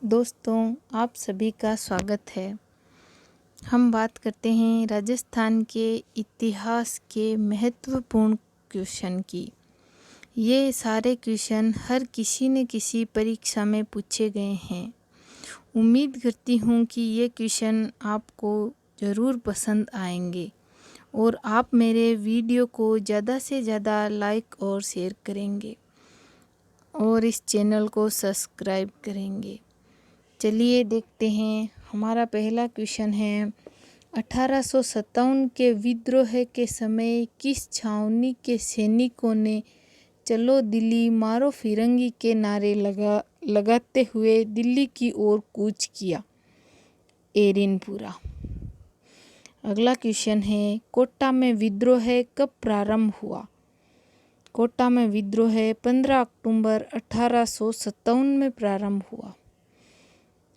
दोस्तों, आप सभी का स्वागत है। हम बात करते हैं राजस्थान के इतिहास के महत्वपूर्ण क्वेश्चन की। ये सारे क्वेश्चन हर किसी न किसी परीक्षा में पूछे गए हैं। उम्मीद करती हूँ कि ये क्वेश्चन आपको ज़रूर पसंद आएंगे और आप मेरे वीडियो को ज़्यादा से ज़्यादा लाइक और शेयर करेंगे और इस चैनल को सब्सक्राइब करेंगे। चलिए देखते हैं। हमारा पहला क्वेश्चन है, 1857 के विद्रोह के समय किस छावनी के सैनिकों ने चलो दिल्ली मारो फिरंगी के नारे लगाते हुए दिल्ली की ओर कूच किया? एरिनपुरा। अगला क्वेश्चन है, कोटा में विद्रोह कब प्रारंभ हुआ? कोटा में विद्रोह 15 अक्टूबर 1857 में प्रारंभ हुआ।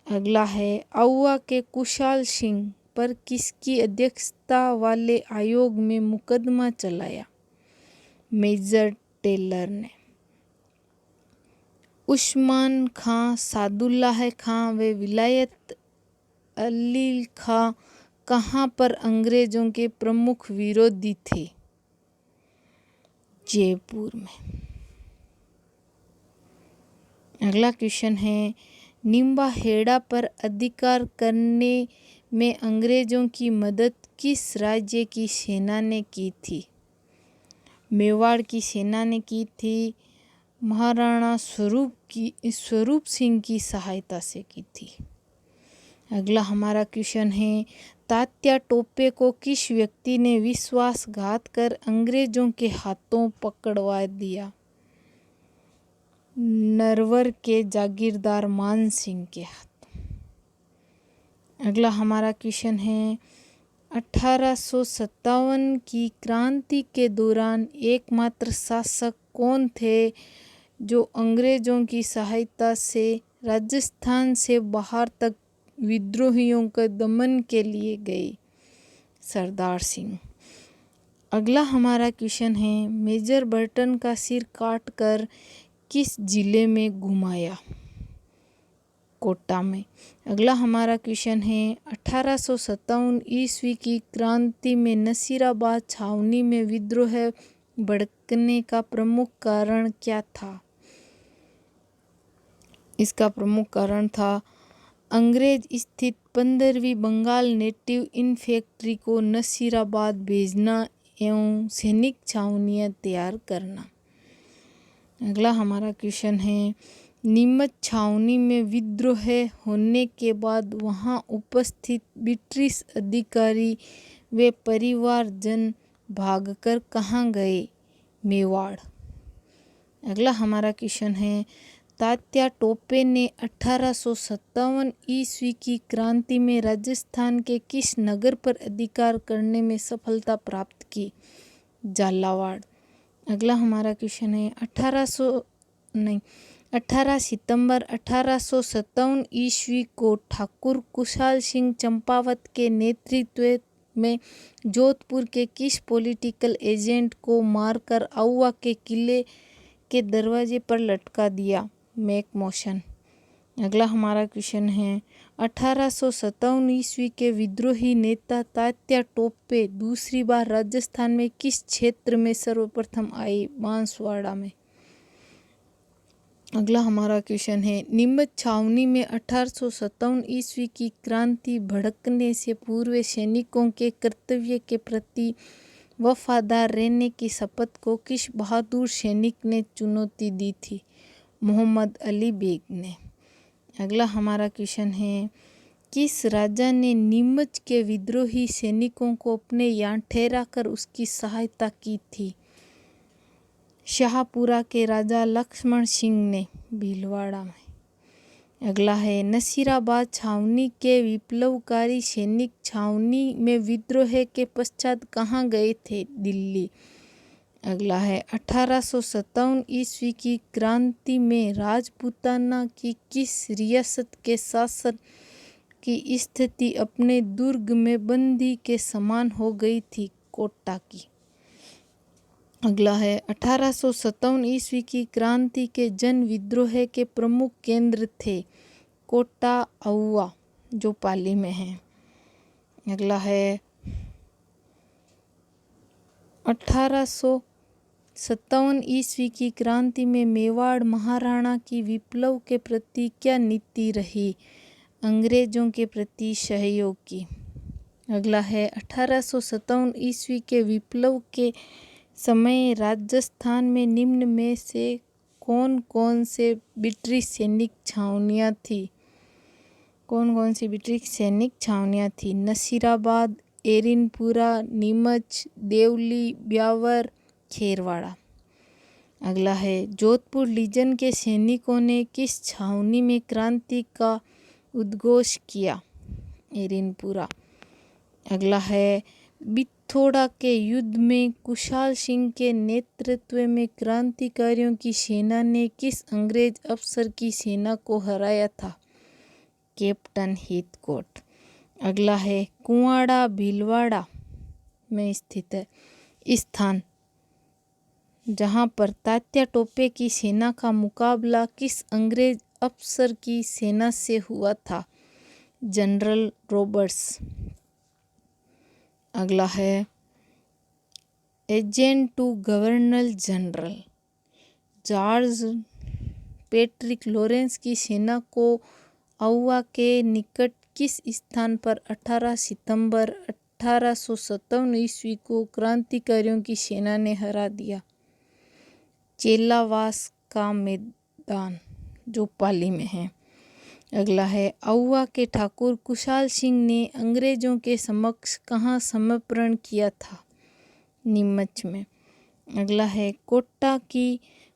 अगला है, आउवा के कुशाल सिंह पर किसकी अध्यक्षता वाले आयोग में मुकदमा चलाया? मेजर टेलर ने। उस्मान खां, सादुल्लाह खां व विलायत अली खां कहाँ पर अंग्रेजों के प्रमुख विरोधी थे? जयपुर में। अगला क्वेश्चन है, निम्बाहेड़ा पर अधिकार करने में अंग्रेजों की मदद किस राज्य की सेना ने की थी? मेवाड़ की सेना ने की थी। महाराणा स्वरूप सिंह की सहायता से की थी। अगला हमारा क्वेश्चन है, तात्या टोपे को किस व्यक्ति ने विश्वासघात कर अंग्रेजों के हाथों पकड़वा दिया? नरवर के जागीरदार मान सिंह के हाथ। अगला हमारा क्वेश्चन है, 1857 की क्रांति के दौरान एकमात्र शासक कौन थे जो अंग्रेजों की सहायता से राजस्थान से बाहर तक विद्रोहियों के दमन के लिए गए? सरदार सिंह। अगला हमारा क्वेश्चन है, मेजर बर्टन का सिर काटकर किस जिले में घुमाया? कोटा में। अगला हमारा क्वेश्चन है, 1857 ईस्वी की क्रांति में नसीराबाद छावनी में विद्रोह भड़कने का प्रमुख कारण क्या था? इसका प्रमुख कारण था अंग्रेज स्थित 15वीं बंगाल नेटिव इन्फेंट्री को नसीराबाद भेजना एवं सैनिक छावनियाँ तैयार करना। अगला हमारा क्वेश्चन है, नीमच छावनी में विद्रोह होने के बाद वहां उपस्थित ब्रिटिश अधिकारी वे परिवारजन भागकर कहाँ गए? मेवाड़। अगला हमारा क्वेश्चन है, तात्या टोपे ने 1857 ईस्वी की क्रांति में राजस्थान के किस नगर पर अधिकार करने में सफलता प्राप्त की? झालावाड़। अगला हमारा क्वेश्चन है, 18 सितंबर 1857 ईस्वी को ठाकुर कुशाल सिंह चंपावत के नेतृत्व में जोधपुर के किस पॉलिटिकल एजेंट को मारकर आउवा के किले के दरवाजे पर लटका दिया? मैकमोशन। अगला हमारा क्वेश्चन है, 1857 ईस्वी के विद्रोही नेता तात्या टोपे दूसरी बार राजस्थान में किस क्षेत्र में सर्वप्रथम आए? बांसवाड़ा में। अगला हमारा क्वेश्चन है, नीमच छावनी में 1857 ईस्वी की क्रांति भड़कने से पूर्व सैनिकों के कर्तव्य के प्रति वफादार रहने की शपथ को किस बहादुर सैनिक ने चुनौती दी थी? मोहम्मद अली बेग ने। अगला हमारा क्वेश्चन है, किस राजा ने नीमच के विद्रोही सैनिकों को अपने यहाँ ठहराकर उसकी सहायता की थी? शाहपुरा के राजा लक्ष्मण सिंह ने। भीलवाड़ा में। अगला है, नसीराबाद छावनी के विप्लवकारी सैनिक छावनी में विद्रोह के पश्चात कहाँ गए थे? दिल्ली। अगला है, 1857 ईस्वी की क्रांति में राजपूताना की किस रियासत के शासन की स्थिति अपने दुर्ग में बंदी के समान हो गई थी? कोटा की। अगला है, 1857 ईस्वी की क्रांति के जन विद्रोह के प्रमुख केंद्र थे? कोटा औवा जो पाली में है। अगला है 1857 ईस्वी की क्रांति में मेवाड़ महाराणा की विप्लव के प्रति क्या नीति रही? अंग्रेजों के प्रति सहयोग की। अगला है 1857 ईस्वी के विप्लव के समय राजस्थान में निम्न में से कौन कौन से ब्रिटिश सैनिक छावनियाँ थी? कौन कौन सी ब्रिटिश सैनिक छावनियाँ थी? नसीराबाद, एरिनपुरा, नीमच, देवली, ब्यावर, खेरवाड़ा। अगला है जोधपुर लीजन के सैनिकों ने किस छावनी में क्रांति का उद्घोष किया? एरिनपुरा। अगला है बिथोड़ा के युद्ध में कुशाल सिंह के नेतृत्व में क्रांतिकारियों की सेना ने किस अंग्रेज अफसर की सेना को हराया था? Captain Heathcote. अगला है कुआड़ा भीलवाड़ा में स्थित है स्थान जहां पर तात्या टोपे की सेना का मुकाबला किस अंग्रेज अफसर की सेना से हुआ था? General Roberts. अगला है agent to governor general George Patrick Lawrence की सेना को औवा के निकट किस स्थान पर 18 सितंबर 1857 ईस्वी को क्रांतिकारियों की सेना ने हरा दिया? चेलावास का मैदान जो पाली में है। अगला है औवा के ठाकुर कुशाल सिंह ने अंग्रेजों के समक्ष कहाँ समर्पण किया था? नीमच में। अगला है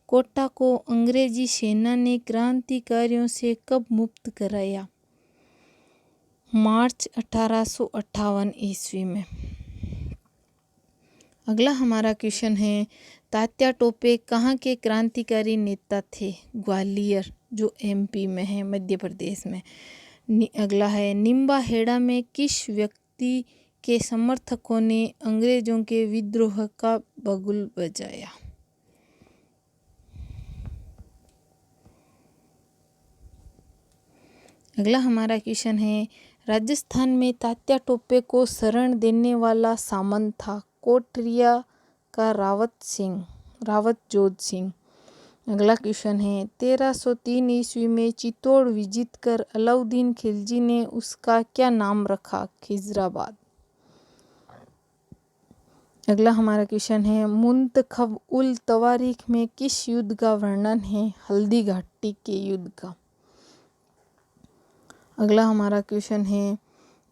कोटा को अंग्रेजी सेना ने क्रांतिकारियों से कब मुक्त कराया? मार्च 1858 ईस्वी में। अगला हमारा क्वेश्चन है तात्या टोपे कहाँ के क्रांतिकारी नेता थे? ग्वालियर जो एमपी में है, मध्य प्रदेश में। अगला है निम्बा हेड़ा में किस व्यक्ति के समर्थकों ने अंग्रेजों के विद्रोह का बगुल बजाया? अगला हमारा क्वेश्चन है राजस्थान में तात्या टोपे को शरण देने वाला सामंत था? कोटरिया का रावत जोध सिंह। अगला क्वेश्चन है 1303 ईस्वी में चित्तौड़ विजित कर अलाउद्दीन खिलजी ने उसका क्या नाम रखा? खिजराबाद। अगला हमारा क्वेश्चन है मुंतखब उल तवारीख में किस युद्ध का वर्णन है? हल्दी घाटी के युद्ध का। अगला हमारा क्वेश्चन है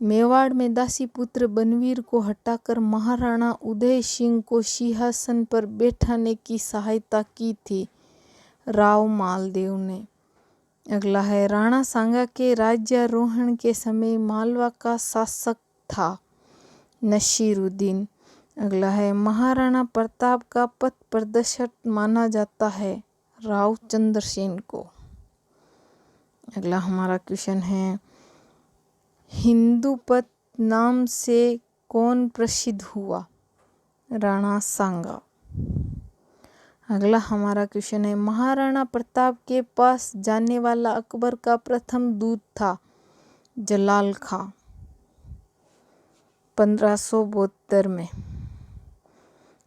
मेवाड़ में दासीपुत्र बनवीर को हटाकर महाराणा उदय सिंह को सिंहासन पर बैठाने की सहायता की थी? राव मालदेव ने। अगला है राणा सांगा के राज्यारोहण के समय मालवा का शासक था? नसीरुद्दीन। अगला है महाराणा प्रताप का पथ प्रदर्शक माना जाता है? राव चंद्रसेन को। अगला हमारा क्वेश्चन है हिंदूपत नाम से कौन प्रसिद्ध हुआ? राणा सांगा। अगला हमारा क्वेश्चन है महाराणा प्रताप के पास जाने वाला अकबर का प्रथम दूत था? जलाल खां 1572 में।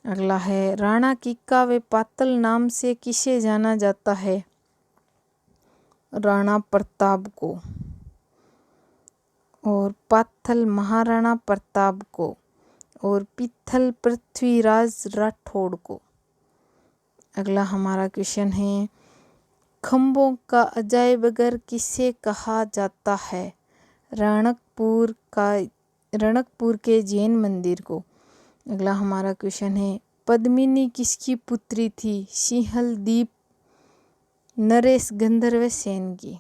अगला है राणा किक्का व पातल नाम से किसे जाना जाता है? राणा प्रताप को। और पाथल महाराणा प्रताप को और पिथल पृथ्वीराज राठौड़ को। अगला हमारा क्वेश्चन है खंभों का अजायबघर किसे कहा जाता है? रणकपुर के जैन मंदिर को। अगला हमारा क्वेश्चन है पद्मिनी किसकी पुत्री थी? सिंहलदीप नरेश गंधर्व सेन की।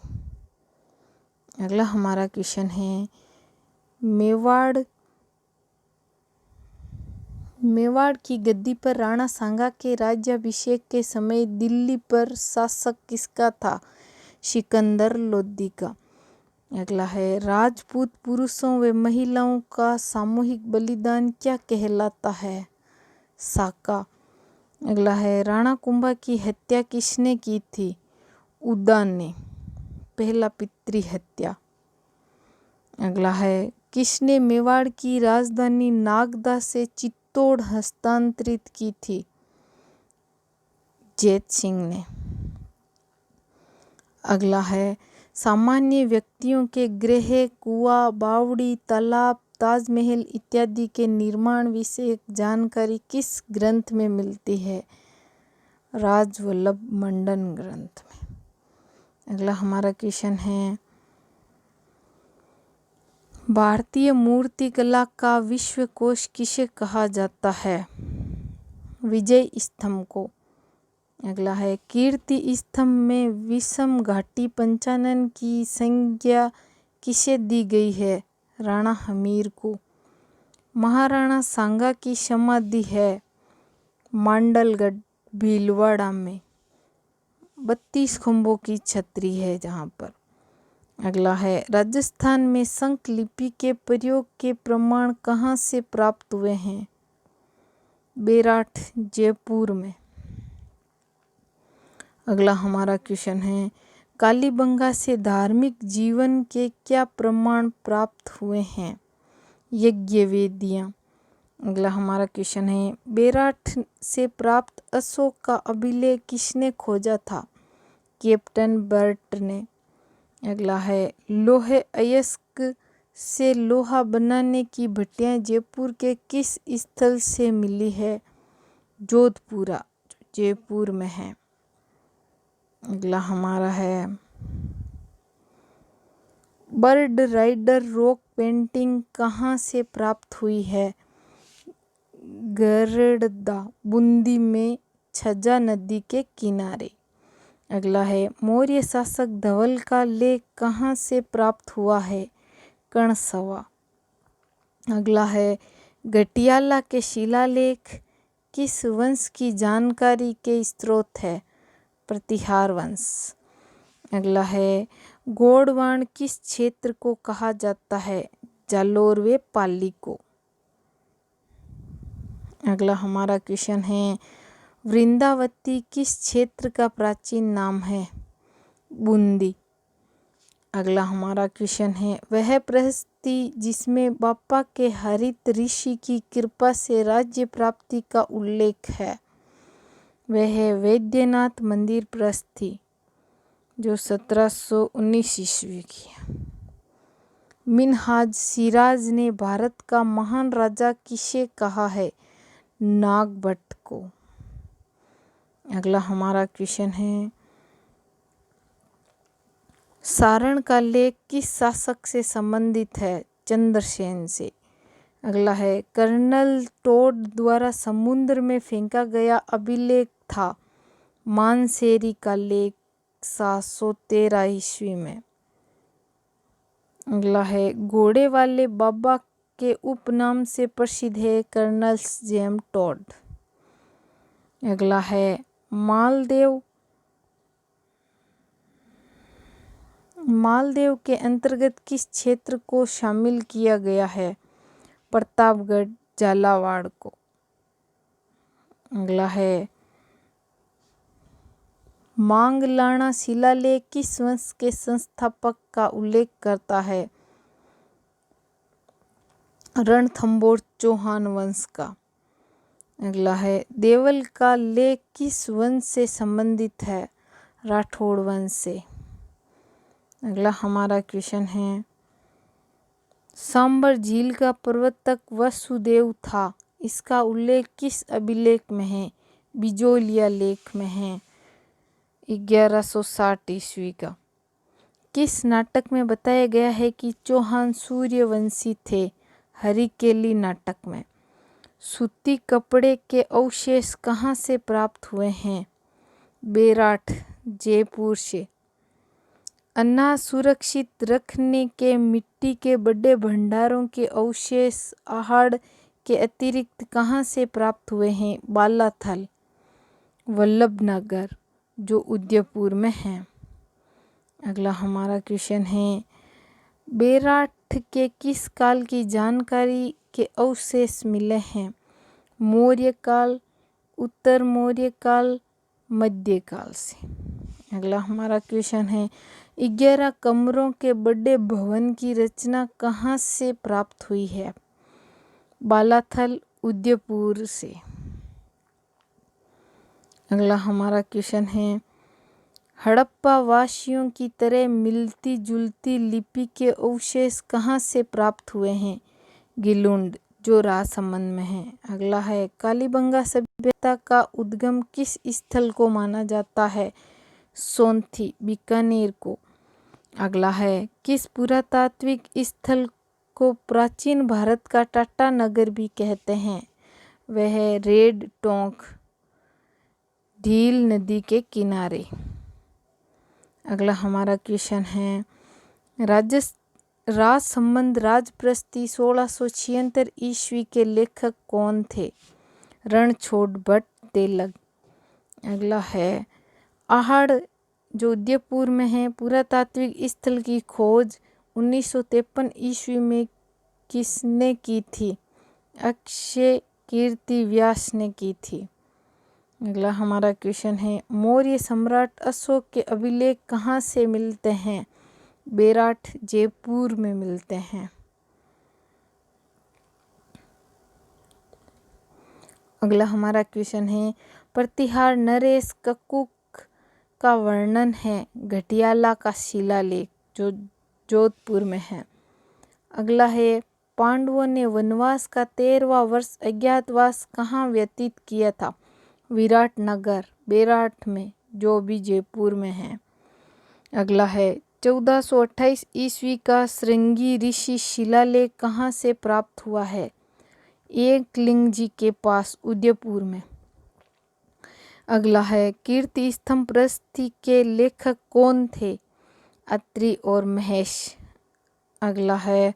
अगला हमारा क्वेश्चन है मेवाड़ की गद्दी पर राणा सांगा के राज्याभिषेक के समय दिल्ली पर शासक किसका था? सिकंदर लोदी का। अगला है राजपूत पुरुषों व महिलाओं का सामूहिक बलिदान क्या कहलाता है? साका। अगला है राणा कुंभा की हत्या किसने की थी? उद्दान ने। पहला पितृ हत्या। अगला है, किसने मेवाड़ की राजधानी नागदा से चित्तौड़ हस्तांतरित की थी? जैत सिंह ने। अगला है, सामान्य व्यक्तियों के गृह, कुआं, बावड़ी, तालाब, ताजमहल इत्यादि के निर्माण विषयक जानकारी किस ग्रंथ में मिलती है? राजवल्लभ मंडन ग्रंथ में। अगला हमारा क्वेश्चन है, भारतीय मूर्तिकला का विश्वकोश किसे कहा जाता है? विजय स्तंभ को। अगला है, कीर्ति स्तंभ में विषम घाटी पंचानन की संज्ञा किसे दी गई है? राणा हमीर को। महाराणा सांगा की समाधि है मांडलगढ़ भीलवाड़ा में। 32 खंभों की छतरी है जहाँ पर। अगला है, राजस्थान में शंख लिपि के प्रयोग के प्रमाण कहाँ से प्राप्त हुए हैं? बेराठ, जयपुर में। अगला हमारा क्वेश्चन है, कालीबंगा से धार्मिक जीवन के क्या प्रमाण प्राप्त हुए हैं? यज्ञ वेदियाँ। अगला हमारा क्वेश्चन है, बेराठ से प्राप्त अशोक का अभिलेख किसने खोजा था? कैप्टन बर्ट ने। अगला है, लोहे अयस्क से लोहा बनाने की भट्टियाँ जयपुर के किस स्थल से मिली है? जोधपुरा, जयपुर में है। अगला हमारा है, बर्ड राइडर रॉक पेंटिंग कहाँ से प्राप्त हुई है? गरड़दा, बूंदी में छज्जा नदी के किनारे। अगला है, मौर्य शासक धवल का लेख कहाँ से प्राप्त हुआ है? कणसवा। अगला है, घटियाला के शिलालेख किस वंश की जानकारी के स्रोत है? प्रतिहार वंश। अगला है, गोडवान किस क्षेत्र को कहा जाता है? जालोर व पाली को। अगला हमारा क्वेश्चन है, वृंदावती किस क्षेत्र का प्राचीन नाम है? बूंदी। अगला हमारा क्वेश्चन है, वह प्रहस्ती जिसमें बापा के हरित ऋषि की कृपा से राज्य प्राप्ति का उल्लेख है? वह वैद्यनाथ मंदिर प्रहस्ती जो 1719 ईस्वी की है। मिन्हाज सिराज ने भारत का महान राजा किसे कहा है? नागभट्ट को। अगला हमारा क्वेश्चन है, सारण का लेख किस शासक से संबंधित है? चंद्रसेन से। अगला है, कर्नल टोड द्वारा समुद्र में फेंका गया अभिलेख था मानसेरी का लेख 713 ईस्वी में। अगला है, घोड़े वाले बाबा के उपनाम से प्रसिद्ध है कर्नल जेम टोड। अगला है, मालदेव के अंतर्गत किस क्षेत्र को शामिल किया गया है? प्रतापगढ़, झालावाड़ को। अगला है, मांगलाना शिलालेख किस वंश के संस्थापक का उल्लेख करता है? रणथंभौर चौहान वंश का। अगला है, देवल का लेख किस वंश से संबंधित है? राठौड़ वंश से। अगला हमारा क्वेश्चन है, सांबर झील का प्रवर्तक वसुदेव था, इसका उल्लेख किस अभिलेख में है? बिजोलिया लेख में है 1160 ईस्वी का। किस नाटक में बताया गया है कि चौहान सूर्यवंशी थे? हरिकेली नाटक में। सूती कपड़े के अवशेष कहाँ से प्राप्त हुए हैं? बेराठ, जयपुर से। अनाज सुरक्षित रखने के मिट्टी के बड़े भंडारों के अवशेष आहड़ के अतिरिक्त कहाँ से प्राप्त हुए हैं? बालाथल, वल्लभनगर जो उदयपुर में है। अगला हमारा क्वेश्चन है, बेराठ के किस काल की जानकारी के अवशेष मिले हैं? मौर्य काल, उत्तर मौर्य काल, मध्यकाल से। अगला हमारा क्वेश्चन है, 11 कमरों के बड़े भवन की रचना कहाँ से प्राप्त हुई है? बालाथल उदयपुर से। अगला हमारा क्वेश्चन है, हड़प्पा वासियों की तरह मिलती जुलती लिपि के अवशेष कहाँ से प्राप्त हुए हैं? गिलुंड, जो राजसमंद में है। अगला है, कालीबंगा सभ्यता का उद्गम किस स्थल को माना जाता है? सोंथी, बीकानेर को। अगला है, किस पुरातात्विक स्थल को प्राचीन भारत का टाटा नगर भी कहते हैं? वह है रेड टोंक, ढील नदी के किनारे। अगला हमारा क्वेश्चन है, राजसंबंध राजप्रस्ती 1676 ईस्वी के लेखक कौन थे? रणछोड़ भट्ट तेलग। अगला है, आहड़ जो उदयपुर में है, पुरातात्विक स्थल की खोज 1953 ईस्वी में किसने की थी? अक्षय कीर्ति व्यास ने की थी। अगला हमारा क्वेश्चन है, मौर्य सम्राट अशोक के अभिलेख कहाँ से मिलते हैं? बेराट, जयपुर में मिलते हैं। अगला हमारा क्वेश्चन है, प्रतिहार नरेश कक्कुक का वर्णन है घटियाला का शिलालेख जो जोधपुर में है। अगला है, पांडवों ने वनवास का 13वां वर्ष अज्ञातवास कहाँ व्यतीत किया था? विराटनगर, बेराट में, जो भी जयपुर में है। अगला है, 1428 ईस्वी का श्रृंगी ऋषि शिलालेख कहाँ से प्राप्त हुआ है? एकलिंग जी के पास, उदयपुर में। अगला है, कीर्ति स्तंभ प्रस्ती के लेखक कौन थे? अत्रि और महेश। अगला है,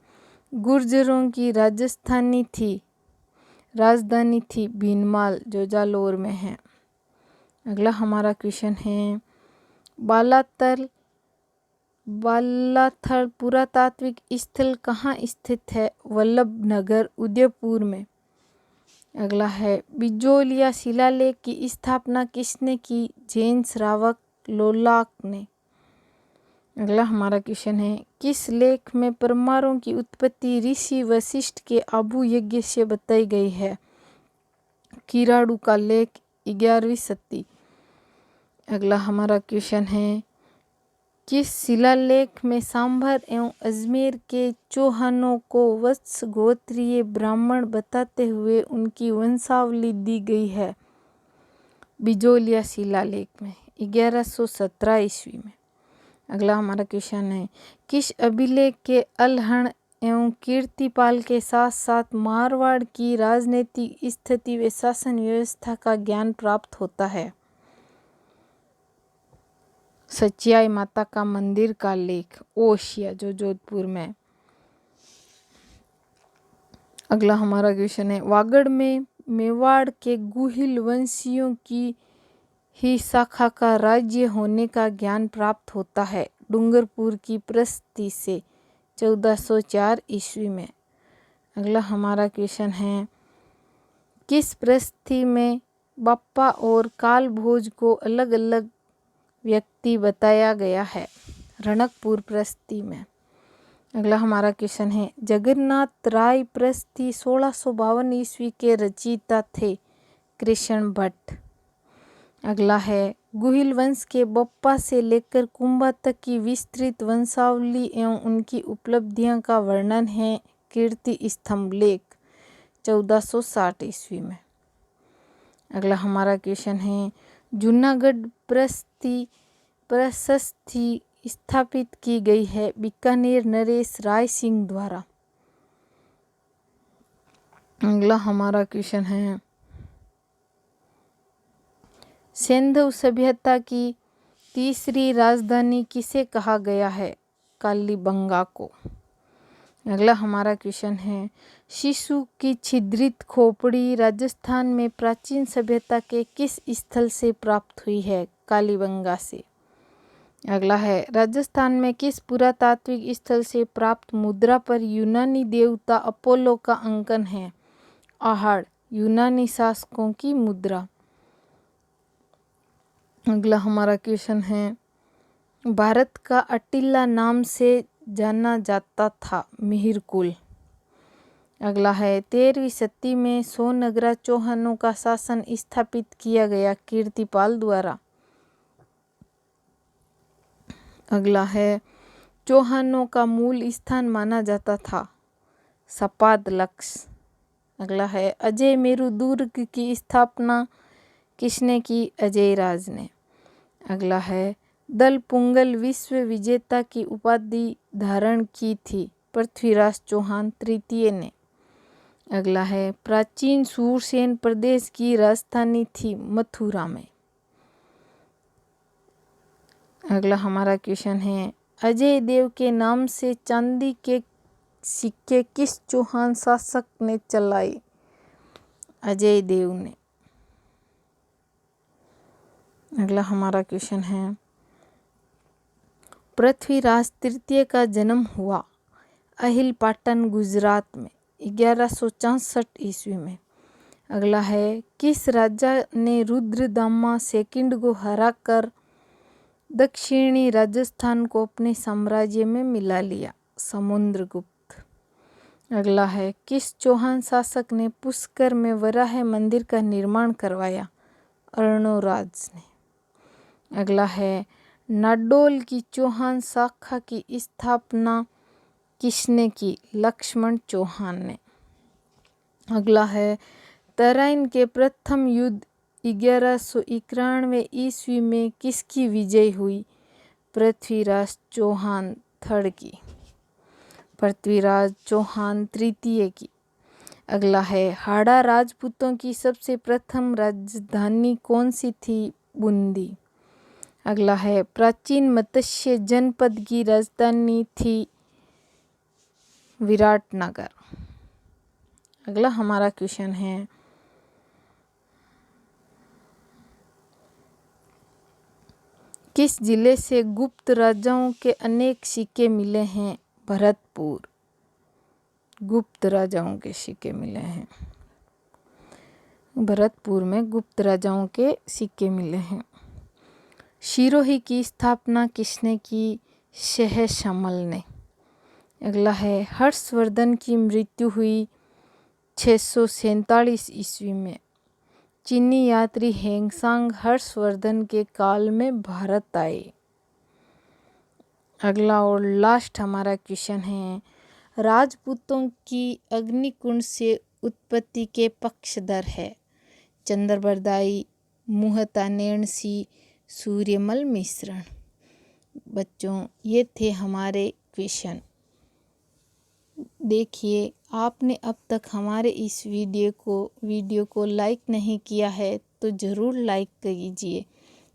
गुर्जरों की राजधानी थी भीनमाल, जो जालोर में है। अगला हमारा क्वेश्चन है, बालाथल पुरातात्विक स्थल कहाँ स्थित है? वल्लभ नगर, उदयपुर में। अगला है, बिजोलिया शिलालेख की स्थापना किसने की? जैन श्रावक लोलाक ने। अगला हमारा क्वेश्चन है, किस लेख में परमारों की उत्पत्ति ऋषि वशिष्ठ के आभु यज्ञ से बताई गई है? किराड़ू का लेख, 11वीं शती। अगला हमारा क्वेश्चन है, किस शिलालेख में सांभर एवं अजमेर के चौहानों को वत्स गोत्रीय ब्राह्मण बताते हुए उनकी वंशावली दी गई है? बिजोलिया शिलालेख में, 1117 ईस्वी में। अगला हमारा क्वेश्चन है, किस अभिलेख के अलहण एवं कीर्तिपाल के साथ साथ मारवाड़ की राजनीतिक स्थिति व शासन व्यवस्था का ज्ञान प्राप्त होता है? सचियाई माता का मंदिर का लेख, ओशिया, जो जोधपुर में। अगला हमारा क्वेश्चन है, वागड़ में मेवाड़ के गुहिल वंशियों की ही शाखा का राज्य होने का ज्ञान प्राप्त होता है? डूंगरपुर की प्रस्ती से, 1404 ईस्वी में। अगला हमारा क्वेश्चन है, किस प्रस्ती में बाप्पा और कालभोज को अलग अलग व्यक्ति बताया गया है? रणकपुर प्रस्ती में। अगला हमारा क्वेश्चन है, जगन्नाथ राय प्रस्ती 1652 ईस्वी के रचयिता थे? कृष्ण भट्ट। अगला है, गुहिल वंश के बप्पा से लेकर कुंभा तक की विस्तृत वंशावली एवं उनकी उपलब्धियां का वर्णन है कीर्ति स्तंभ लेख, 1460 ईस्वी में। अगला हमारा क्वेश्चन है, जूनागढ़ प्रशस्ति स्थापित की गई है बीकानेर नरेश राय सिंह द्वारा। अगला हमारा क्वेश्चन है, सिंधु सभ्यता की तीसरी राजधानी किसे कहा गया है? कालीबंगा को। अगला हमारा क्वेश्चन है, शिशु की छिद्रित खोपड़ी राजस्थान में प्राचीन सभ्यता के किस स्थल से प्राप्त हुई है? कालीबंगा से। अगला है, राजस्थान में किस पुरातात्विक स्थल से प्राप्त मुद्रा पर यूनानी देवता अपोलो का अंकन है? आहड़, यूनानी शासकों की मुद्रा। अगला हमारा क्वेश्चन है, भारत का अटिला नाम से जाना जाता था मिहिरकुल। अगला है 13वीं शती में सोनगरा चौहानों का शासन स्थापित किया गया कीर्तिपाल द्वारा। अगला है चौहानों का मूल स्थान माना जाता था सपाद लक्ष्य। अगला है अजय मेरु दुर्ग की स्थापना किसने की? अजय राज ने। अगला है दल पुंगल विश्व विजेता की उपाधि धारण की थी पृथ्वीराज चौहान तृतीय ने। अगला है प्राचीन सूरसेन प्रदेश की राजधानी थी मथुरा में। अगला हमारा क्वेश्चन है अजय देव के नाम से चांदी के सिक्के किस चौहान शासक ने चलाए? अजय देव ने। अगला हमारा क्वेश्चन है पृथ्वीराज तृतीय का जन्म हुआ अहिलपाटन गुजरात में 1164 ईस्वी में। अगला है किस राजा ने रुद्रदामा सेकंड को हराकर दक्षिणी राजस्थान को अपने साम्राज्य में मिला लिया? समुद्रगुप्त। अगला है किस चौहान शासक ने पुष्कर में वराह मंदिर का निर्माण करवाया? अर्णोराज ने। अगला है नाडोल की चौहान शाखा की स्थापना किसने की? लक्ष्मण चौहान ने। अगला है तराइन के प्रथम युद्ध 1191 ईस्वी में किसकी विजय हुई? पृथ्वीराज चौहान थर्ड की। पृथ्वीराज चौहान तृतीय की। अगला है हाड़ा राजपूतों की सबसे प्रथम राजधानी कौन सी थी? बूंदी। अगला है प्राचीन मत्स्य जनपद की राजधानी थी विराटनगर। अगला हमारा क्वेश्चन है किस जिले से गुप्त राजाओं के अनेक सिक्के मिले हैं? भरतपुर। गुप्त राजाओं के सिक्के मिले हैं भरतपुर में। गुप्त राजाओं के सिक्के मिले हैं। सिरोही की स्थापना किसने की? सहस्रमल ने। अगला है हर्षवर्धन की मृत्यु हुई 647 ईस्वी में। चीनी यात्री हेंगसांग हर्षवर्धन के काल में भारत आए। अगला और लास्ट हमारा क्वेश्चन है राजपूतों की अग्निकुंड से उत्पत्ति के पक्षधर है? चंद्रबरदाई, मुहतानेणसी, सूर्यमल मिश्रण। बच्चों ये थे हमारे क्वेश्चन। देखिए आपने अब तक हमारे इस वीडियो को लाइक नहीं किया है तो ज़रूर लाइक कीजिए।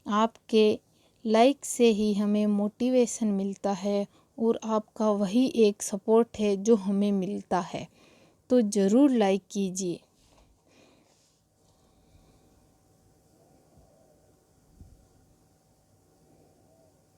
आपके लाइक से ही हमें मोटिवेशन मिलता है और आपका वही एक सपोर्ट है जो हमें मिलता है, तो ज़रूर लाइक कीजिए।